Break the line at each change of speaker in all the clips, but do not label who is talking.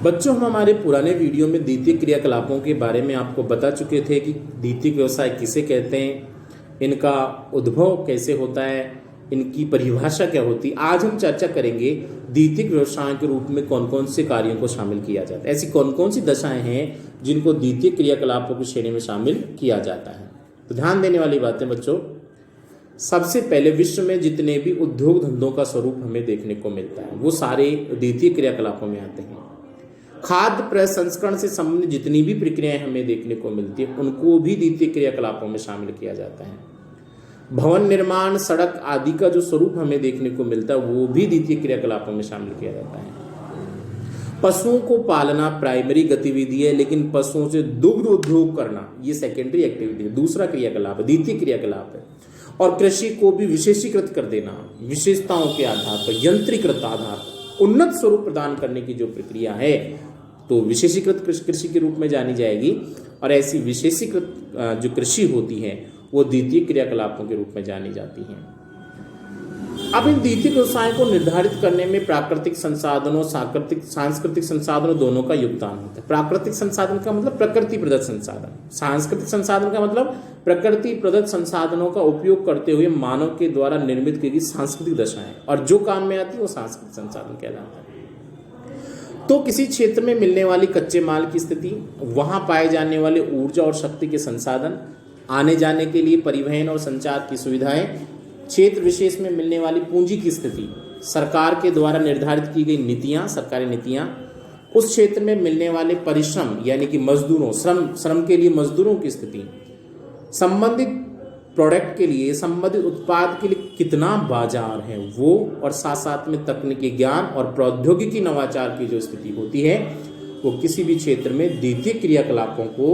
बच्चों, हम हमारे पुराने वीडियो में द्वितीयक क्रियाकलापों के बारे में आपको बता चुके थे कि द्वितीयक व्यवसाय किसे कहते हैं, इनका उद्भव कैसे होता है, इनकी परिभाषा क्या होती है। आज हम चर्चा करेंगे द्वितीयक व्यवसाय के रूप में कौन कौन से कार्यों को शामिल किया जाता है, ऐसी कौन कौन सी दशाएं हैं जिनको द्वितीयक क्रियाकलापों की श्रेणी में शामिल किया जाता है। तो ध्यान देने वाली बातें बच्चों, सबसे पहले विश्व में जितने भी उद्योग धंधों का स्वरूप हमें देखने को मिलता है वो सारे द्वितीयक क्रियाकलापों में आते हैं। खाद्य प्रसंस्करण से संबंधित जितनी भी प्रक्रियाएं हमें देखने को मिलती है उनको भी द्वितीयक क्रियाकलापों में शामिल किया जाता है। भवन निर्माण, सड़क आदि का जो स्वरूप हमें देखने को मिलता है वो भी द्वितीयक क्रियाकलापों में शामिल किया जाता है। पशुओं को पालना प्राइमरी गतिविधि है, लेकिन पशुओं से दुग्ध उद्योग करना ये सेकेंडरी एक्टिविटी है, दूसरा क्रियाकलाप है, द्वितीय क्रियाकलाप है। और कृषि को भी विशेषीकृत कर देना, विशेषताओं के आधार पर, यंत्रीकृत आधार पर उन्नत स्वरूप प्रदान करने की जो प्रक्रिया है तो विशेषीकृत कृषि के रूप में जानी जाएगी। और ऐसी विशेषीकृत जो कृषि होती है वो द्वितीय क्रियाकलापों के रूप में जानी जाती है। अब इन द्वितीय व्यवसायों को निर्धारित करने में प्राकृतिक संसाधनों, सांस्कृतिक संसाधनों दोनों का योगदान होता है। प्राकृतिक संसाधन का मतलब प्रकृति प्रदत्त संसाधन, सांस्कृतिक संसाधन का मतलब प्रकृति प्रदत्त संसाधनों का उपयोग करते हुए मानव के द्वारा निर्मित की गई सांस्कृतिक दशाएं, और जो काम में आती है वो सांस्कृतिक संसाधन कहलाता है। तो किसी क्षेत्र में मिलने वाली कच्चे माल की स्थिति, वहां पाए जाने वाले ऊर्जा और शक्ति के संसाधन, आने जाने के लिए परिवहन और संचार की सुविधाएं, क्षेत्र विशेष में मिलने वाली पूंजी की स्थिति, सरकार के द्वारा निर्धारित की गई नीतियां, सरकारी नीतियां, उस क्षेत्र में मिलने वाले परिश्रम यानी कि मजदूरों, श्रम के लिए मजदूरों की स्थिति, संबंधित प्रोडक्ट के लिए, संबंधित उत्पाद के लिए कितना बाजार है वो, और साथ साथ में तकनीकी ज्ञान और प्रौद्योगिकी नवाचार की जो स्थिति होती है वो किसी भी क्षेत्र में द्वितीय क्रियाकलापों को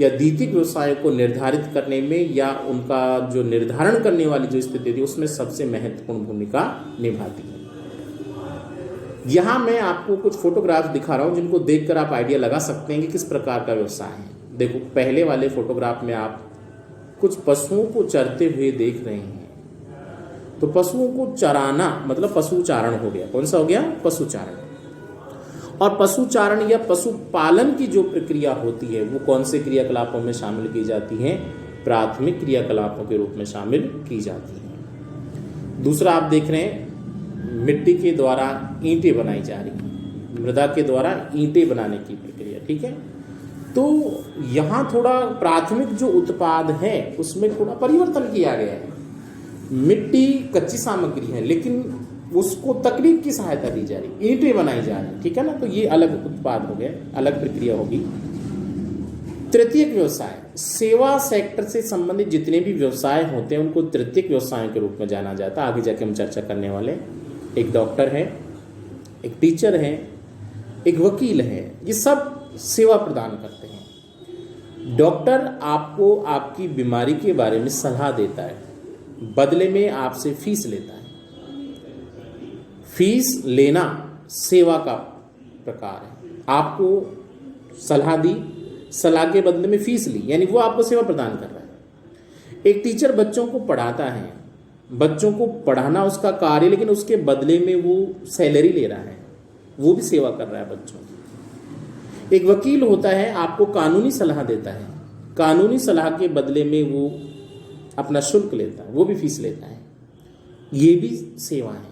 या द्वितीय व्यवसायों को निर्धारित करने में या उनका जो निर्धारण करने वाली जो स्थिति थी उसमें सबसे महत्वपूर्ण भूमिका निभाती है। यहाँ मैं आपको कुछ फोटोग्राफ दिखा रहा हूँ जिनको देखकर आप आइडिया लगा सकते हैं कि किस प्रकार का व्यवसाय है। देखो, पहले वाले फोटोग्राफ में आप कुछ पशुओं को चरते हुए देख रहे हैं। तो पशुओं को चराना मतलब पशुचारण हो गया। कौन सा हो गया? पशुचारण। और पशुचारण या पशुपालन की जो प्रक्रिया होती है वो कौन से क्रियाकलापों में शामिल की जाती है? प्राथमिक क्रियाकलापों के रूप में शामिल की जाती है। दूसरा आप देख रहे हैं, मिट्टी के द्वारा ईंटें बनाई जा रही, मृदा के द्वारा ईंटें बनाने की प्रक्रिया। ठीक है, तो यहाँ थोड़ा प्राथमिक जो उत्पाद है उसमें थोड़ा परिवर्तन किया गया है। मिट्टी कच्ची सामग्री है लेकिन उसको तकनीक की सहायता दी जा रही, ईंटें बनाई जा रही। ठीक है ना, तो ये अलग उत्पाद हो गए, अलग प्रक्रिया होगी। तृतीयक व्यवसाय, सेवा सेक्टर से संबंधित जितने भी व्यवसाय होते हैं उनको तृतीयक व्यवसाय के रूप में जाना जाता है। आगे जाके हम चर्चा करने वाले। एक डॉक्टर है, एक टीचर है, एक वकील है, ये सब सेवा प्रदान करते हैं। डॉक्टर आपको आपकी बीमारी के बारे में सलाह देता है, बदले में आपसे फीस लेता है। फीस लेना सेवा का प्रकार है। आपको सलाह दी, सलाह के बदले में फीस ली, यानी वो आपको सेवा प्रदान कर रहा है। एक टीचर बच्चों को पढ़ाता है, बच्चों को पढ़ाना उसका कार्य, लेकिन उसके बदले में वो सैलरी ले रहा है, वो भी सेवा कर रहा है बच्चों की। एक वकील होता है, आपको कानूनी सलाह देता है, कानूनी सलाह के बदले में वो अपना शुल्क लेता है, वो भी फीस लेता है, ये भी सेवा है।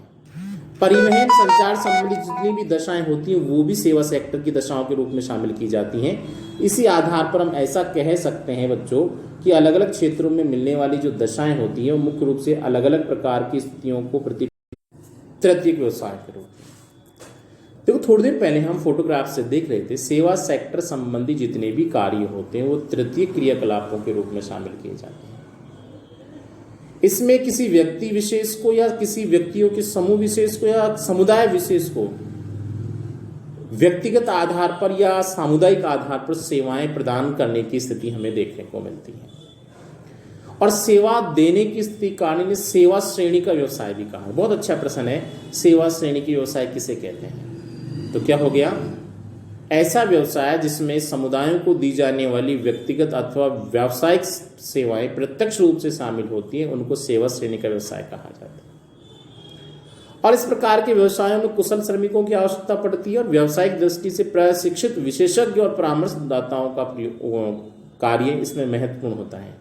परिवहन संचार संबंधित जितनी भी दशाएं होती हैं वो भी सेवा सेक्टर की दशाओं के रूप में शामिल की जाती हैं। इसी आधार पर हम ऐसा कह सकते हैं बच्चों कि अलग अलग क्षेत्रों में मिलने वाली जो दशाएं होती हैं वो मुख्य रूप से अलग अलग प्रकार की स्थितियों को तृतीयक व्यवसाय के रूप में। देखो, थोड़ी देर पहले हम फोटोग्राफ से देख रहे थे सेवा सेक्टर संबंधी जितने भी कार्य होते हैं वो तृतीय क्रियाकलापों के रूप में शामिल किए जाते हैं। इसमें किसी व्यक्ति विशेष को या किसी व्यक्तियों के समूह विशेष को या समुदाय विशेष को व्यक्तिगत आधार पर या सामुदायिक आधार पर सेवाएं प्रदान करने की स्थिति हमें देखने को मिलती है। और सेवा देने की स्थिति कारण ने सेवा श्रेणी का व्यवसाय भी कहा। बहुत अच्छा प्रश्न है, सेवा श्रेणी की व्यवसाय किसे कहते हैं? तो क्या हो गया? ऐसा व्यवसाय जिसमें समुदायों को दी जाने वाली व्यक्तिगत अथवा व्यावसायिक सेवाएं प्रत्यक्ष रूप से शामिल होती हैं उनको सेवा श्रेणी का व्यवसाय कहा जाता है। और इस प्रकार के व्यवसायों में कुशल श्रमिकों की आवश्यकता पड़ती है और व्यावसायिक दृष्टि से प्रशिक्षित विशेषज्ञ और परामर्शदाताओं का कार्य इसमें महत्वपूर्ण होता है।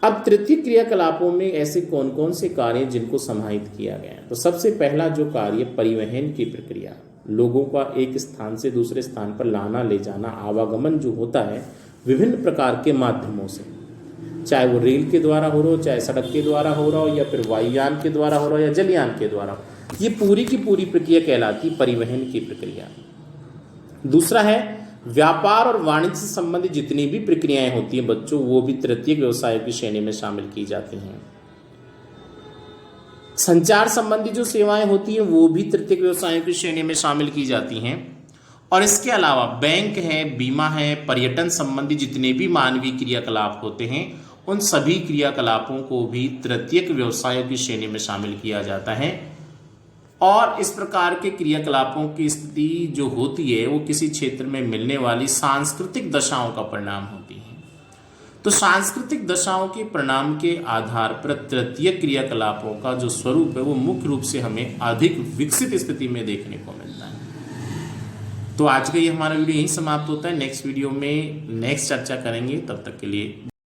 अब तृतीय क्रियाकलापों में ऐसे कौन कौन से कार्य जिनको समाहित किया गया है? तो सबसे पहला जो कार्य परिवहन की प्रक्रिया, लोगों का एक स्थान से दूसरे स्थान पर लाना ले जाना, आवागमन जो होता है विभिन्न प्रकार के माध्यमों से, चाहे वो रेल के द्वारा हो रहा हो, चाहे सड़क के द्वारा हो रहा हो, या फिर वायुयान के द्वारा हो रहा हो, या जलयान के द्वारा हो, ये पूरी की पूरी प्रक्रिया कहलाती परिवहन की प्रक्रिया। दूसरा है व्यापार और वाणिज्य से संबंधित जितनी भी प्रक्रियाएं होती हैं बच्चों, वो भी तृतीयक व्यवसाय की श्रेणी में शामिल की जाती हैं। संचार संबंधी जो सेवाएं होती हैं वो भी तृतीयक व्यवसायों की श्रेणी में शामिल की जाती हैं। और इसके अलावा बैंक है, बीमा है, पर्यटन संबंधी जितने भी मानवीय क्रियाकलाप होते हैं उन सभी क्रियाकलापों को भी तृतीयक व्यवसायों की श्रेणी में शामिल किया जाता है। और इस प्रकार के क्रियाकलापों की स्थिति जो होती है वो किसी क्षेत्र में मिलने वाली सांस्कृतिक दशाओं का परिणाम होती है। तो सांस्कृतिक दशाओं के परिणाम के आधार पर तृतीयक क्रियाकलापों का जो स्वरूप है वो मुख्य रूप से हमें अधिक विकसित स्थिति में देखने को मिलता है। तो आज का ये हमारा वीडियो यहीं समाप्त होता है। नेक्स्ट वीडियो में नेक्स्ट चर्चा करेंगे, तब तक के लिए